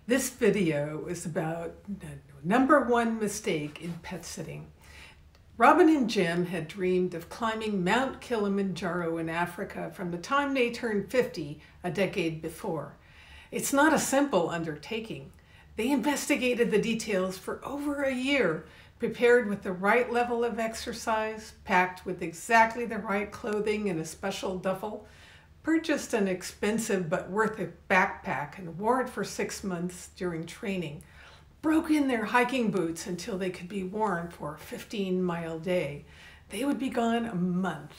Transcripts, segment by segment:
This video is about the number one mistake in pet sitting. Robin and Jim had dreamed of climbing Mount Kilimanjaro in Africa from the time they turned 50 a decade before. It's not a simple undertaking. They investigated the details for over a year, prepared with the right level of exercise, packed with exactly the right clothing in a special duffel, purchased an expensive but worth it backpack and wore it for 6 months during training, broke in their hiking boots until they could be worn for a 15-mile day. They would be gone a month.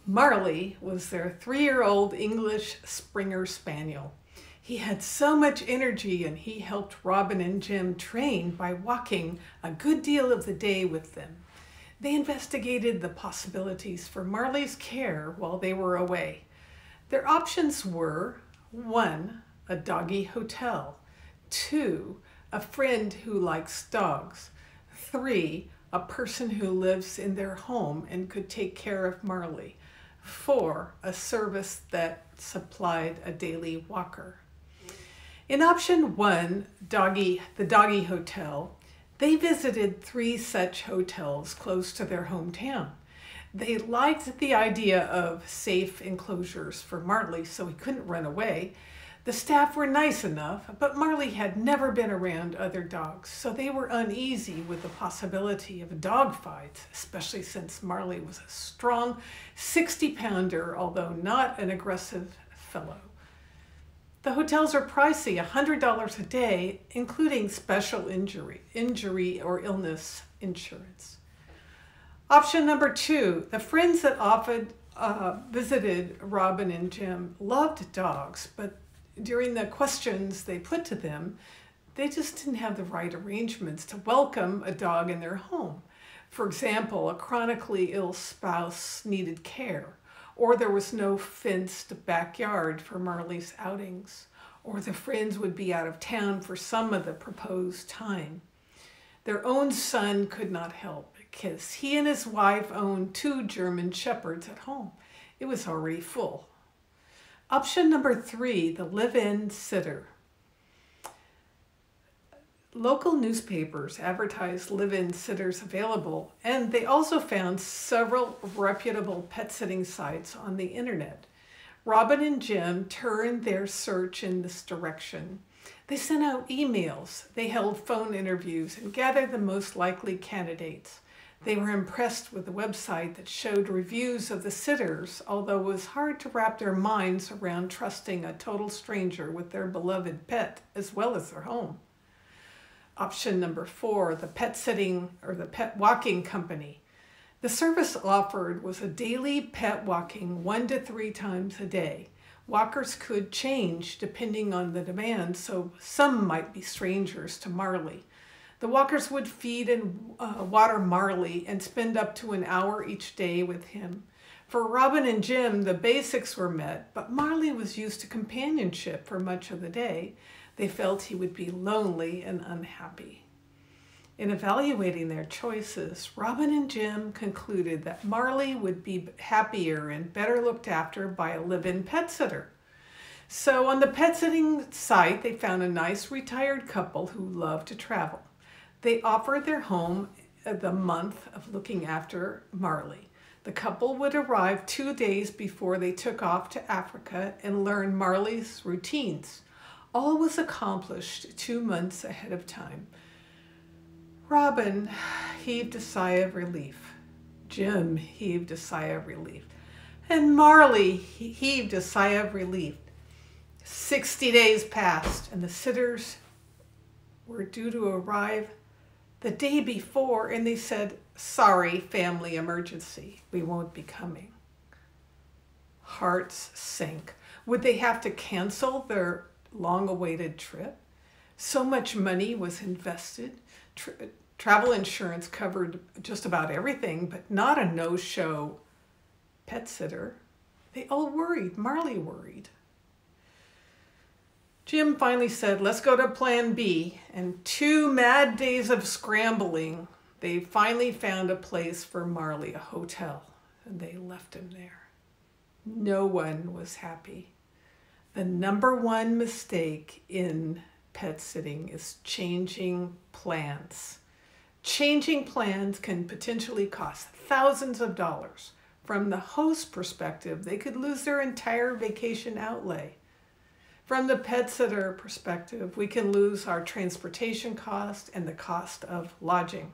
Marley was their 3-year-old English Springer Spaniel. He had so much energy, and he helped Robin and Jim train by walking a good deal of the day with them. They investigated the possibilities for Marley's care while they were away. Their options were 1. A doggy hotel, 2. A friend who likes dogs, 3. A person who lives in their home and could take care of Marley, 4. A service that supplied a daily walker. In option 1, the Doggy Hotel, they visited 3 such hotels close to their hometown. They liked the idea of safe enclosures for Marley so he couldn't run away. The staff were nice enough, but Marley had never been around other dogs, so they were uneasy with the possibility of a dog fight, especially since Marley was a strong 60-pounder, although not an aggressive fellow. The hotels are pricey, $100 a day, including special injury or illness insurance. Option number 2, the friends that often visited Robin and Jim loved dogs, but during the questions they put to them, they just didn't have the right arrangements to welcome a dog in their home. For example, a chronically ill spouse needed care, or there was no fenced backyard for Marley's outings, or the friends would be out of town for some of the proposed time. Their own son could not help because he and his wife owned 2 German Shepherds at home. It was already full. Option number 3, the live-in sitter. Local newspapers advertised live-in sitters available, and they also found several reputable pet sitting sites on the internet. Robin and Jim turned their search in this direction. They sent out emails, they held phone interviews, and gathered the most likely candidates. They were impressed with the website that showed reviews of the sitters, although it was hard to wrap their minds around trusting a total stranger with their beloved pet as well as their home. Option number 4, the pet sitting or the pet walking company. The service offered was a daily pet walking 1 to 3 times a day. Walkers could change depending on the demand, so some might be strangers to Marley. The walkers would feed and water Marley and spend up to an hour each day with him. For Robin and Jim, the basics were met, but Marley was used to companionship for much of the day. They felt he would be lonely and unhappy. In evaluating their choices, Robin and Jim concluded that Marley would be happier and better looked after by a live-in pet sitter. So on the pet sitting site, they found a nice retired couple who loved to travel. They offered their home the month of looking after Marley. The couple would arrive 2 days before they took off to Africa and learn Marley's routines. All was accomplished 2 months ahead of time. Robin heaved a sigh of relief. Jim heaved a sigh of relief. And Marley heaved a sigh of relief. 60 days passed, and the sitters were due to arrive the day before, and they said, "Sorry, family emergency, we won't be coming." Hearts sank. Would they have to cancel their long-awaited trip? So much money was invested. Travel insurance covered just about everything, but not a no-show pet sitter. They all worried. Marley worried. Jim finally said, "Let's go to plan B." And 2 mad days of scrambling, they finally found a place for Marley, a hotel, and they left him there. No one was happy. The number one mistake in pet sitting is changing plans. Changing plans can potentially cost thousands of dollars. From the host perspective, they could lose their entire vacation outlay. From the pet sitter perspective, we can lose our transportation cost and the cost of lodging,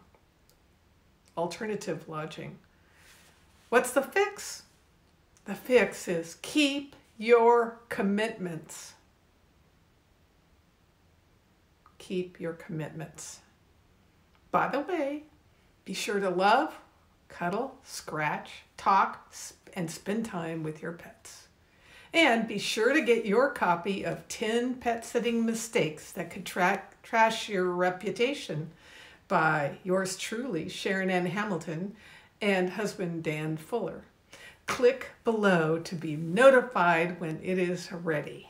alternative lodging. What's the fix? The fix is keep your commitments. Keep your commitments. By the way, be sure to love, cuddle, scratch, talk, and spend time with your pets. And be sure to get your copy of 10 Pet Sitting Mistakes That Could Trash Your Reputation by yours truly, SharonAnn Hamilton, and husband Dan Fuller. Click below to be notified when it is ready.